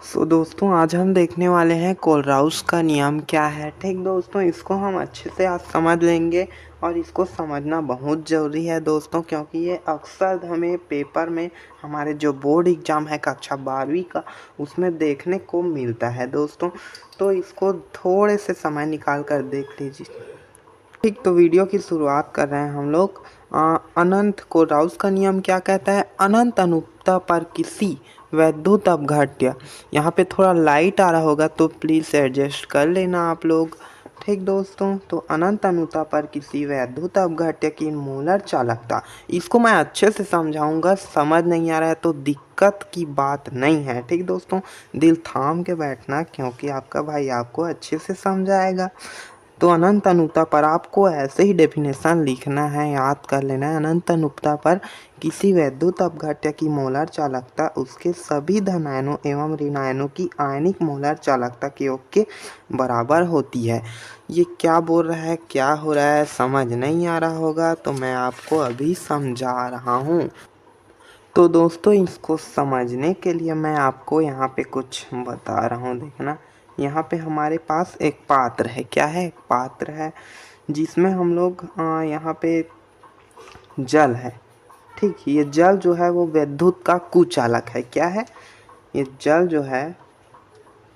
दोस्तों आज हम देखने वाले हैं कोलराउस का नियम क्या है। ठीक दोस्तों, इसको हम अच्छे से आज समझ लेंगे और इसको समझना बहुत ज़रूरी है दोस्तों, क्योंकि ये अक्सर हमें पेपर में हमारे जो बोर्ड एग्ज़ाम है कक्षा 12वीं का उसमें देखने को मिलता है दोस्तों। तो इसको थोड़े से समय निकाल कर देख लीजिए। ठीक, तो वीडियो की शुरुआत कर रहे हैं हम लोग। अनंत कोलराउस का नियम क्या कहता है? अनंत अनुपता पर किसी वैद्युत अपघट्य, यहाँ पे थोड़ा लाइट आ रहा होगा तो प्लीज़ एडजस्ट कर लेना आप लोग। ठीक दोस्तों, तो अनंत अनुता पर किसी वैद्युत अपघट्य की मूलर चालकता, इसको मैं अच्छे से समझाऊंगा। समझ नहीं आ रहा है तो दिक्कत की बात नहीं है। ठीक दोस्तों, दिल थाम के बैठना, क्योंकि आपका भाई आपको अच्छे से समझाएगा। तो अनंत अनुपता पर आपको ऐसे ही डेफिनेशन लिखना है, याद कर लेना है। अनंत अनुपता पर किसी वैद्युत अपघट्य की मोलर चालकता उसके सभी धनायनों एवं ऋणायनों की आयनिक मोलर चालकता के योग के बराबर होती है। ये क्या बोल रहा है, क्या हो रहा है, समझ नहीं आ रहा होगा तो मैं आपको अभी समझा रहा हूँ। तो दोस्तों, इसको समझने के लिए मैं आपको यहाँ पे कुछ बता रहा हूँ। देखना, यहाँ पे हमारे पास एक पात्र है। क्या है? एक पात्र है जिसमें हम लोग यहाँ पे जल है। ठीक, ये जल जो है वो विद्युत का कुचालक है। क्या है? ये जल जो है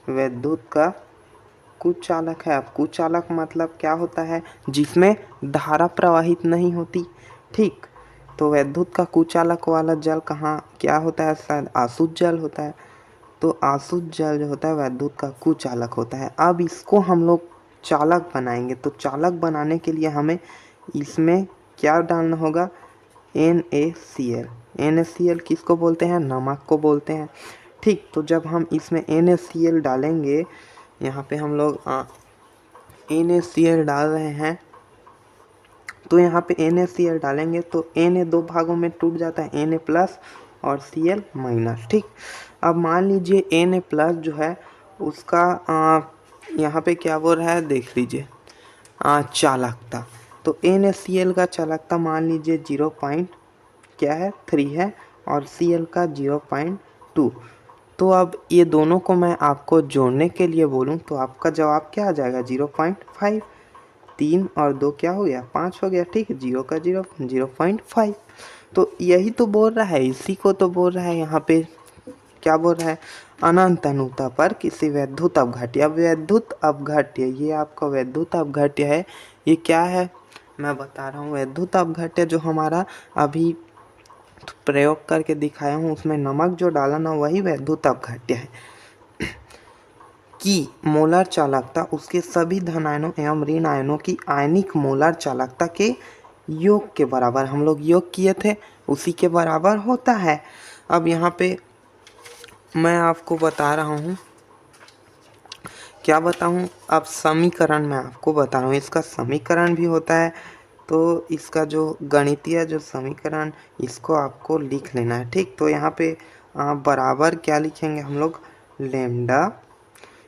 विद्युत का कुचालक है। अब कुचालक मतलब क्या होता है? जिसमें धारा प्रवाहित नहीं होती। ठीक, तो विद्युत का कुचालक वाला जल कहाँ क्या होता है? शायद आसुत जल होता है। तो आसुत जल जो होता है वैद्युत का कुचालक होता है। अब इसको हम लोग चालक बनाएंगे, तो चालक बनाने के लिए हमें इसमें क्या डालना होगा? NaCl। NaCl किसको बोलते हैं? नमक को बोलते हैं। ठीक, तो जब हम इसमें NaCl डालेंगे, यहाँ पे हम लोग NaCl डाल रहे हैं, तो यहाँ पे NaCl डालेंगे तो Na दो भागों में टूट जाता है, Na प्लस और Cl माइनस। ठीक, अब मान लीजिए Na प्लस जो है उसका यहाँ पे क्या बोल रहा है देख लीजिए, चालकता। तो NaCl का चालकता मान लीजिए 0.3 है और Cl का 0.2। तो अब ये दोनों को मैं आपको जोड़ने के लिए बोलूँ तो आपका जवाब क्या आ जाएगा? 0.5। 3 और 2 क्या हो गया? 5 हो गया। ठीक, 0 का 0 0.5। तो यही तो बोल रहा है, इसी को तो बोल रहा है यहाँ पे। क्या बोल रहा है? अनंत अनुता पर किसी वैद्युत अपघट्य। अब वैद्युत अपघट्य, ये आपका वैद्युत अपघट्य है। ये क्या है मैं बता रहा हूँ। वैद्युत अपघट्य जो हमारा अभी प्रयोग करके दिखाया हूँ उसमें नमक जो डाला ना, वही वैद्युत अपघट्य है। की मोलर चालकता उसके सभी धनायनों एवं ऋण आयनों की आयनिक मोलर चालकता के योग के बराबर, हम लोग योग किए थे उसी के बराबर होता है। अब यहाँ पे मैं आपको बता रहा हूँ, क्या बताऊँ? अब समीकरण मैं आपको बता रहा हूँ। इसका समीकरण भी होता है, तो इसका जो गणितीय जो समीकरण, इसको आपको लिख लेना है। ठीक, तो यहाँ पे बराबर क्या लिखेंगे हम लोग? लेमडा।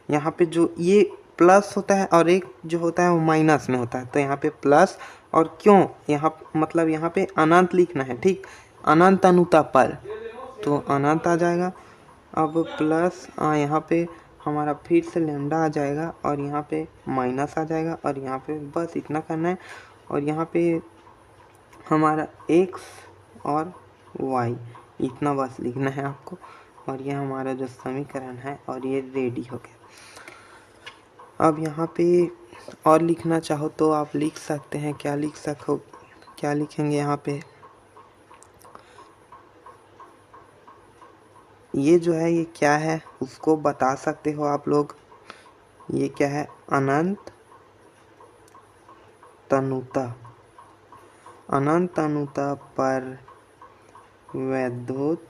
यहाँ पे जो ये प्लस होता है और एक जो होता है वो माइनस में होता है, तो यहाँ पे प्लस। और क्यों यहाँ मतलब यहाँ पे अनंत लिखना है। ठीक, अनंत अनुता पर, तो अनंत आ जाएगा। अब प्लस यहाँ पे हमारा फिर से लेमडा आ जाएगा और यहाँ पे माइनस आ जाएगा और यहाँ पे बस इतना करना है। और यहाँ पे हमारा x और y इतना बस लिखना है आपको। और ये हमारा जो समीकरण है और ये रेडी हो गया। अब यहाँ पे और लिखना चाहो तो आप लिख सकते हैं। क्या लिखेंगे यहाँ पे? ये जो है ये क्या है उसको बता सकते हो आप लोग। ये क्या है? अनंत तनुता। अनंत तनुता पर वैद्युत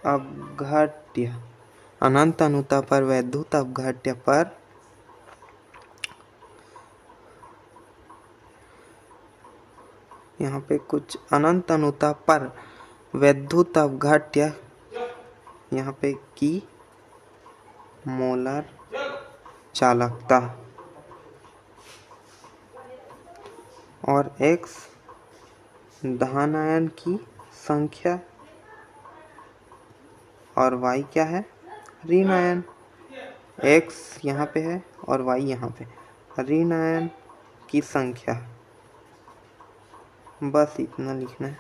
अपघट्य। अनंत अनुता पर वैद्युत अपघट्य पर यहाँ पे कुछ अनंत अनुता पर वैद्युत अपघट्य, यहाँ पे की मोलर चालकता और x धनायन की संख्या और y क्या है, ऋण आयन। x यहाँ पे है और y यहाँ पे, ऋण आयन की संख्या, बस इतना लिखना है।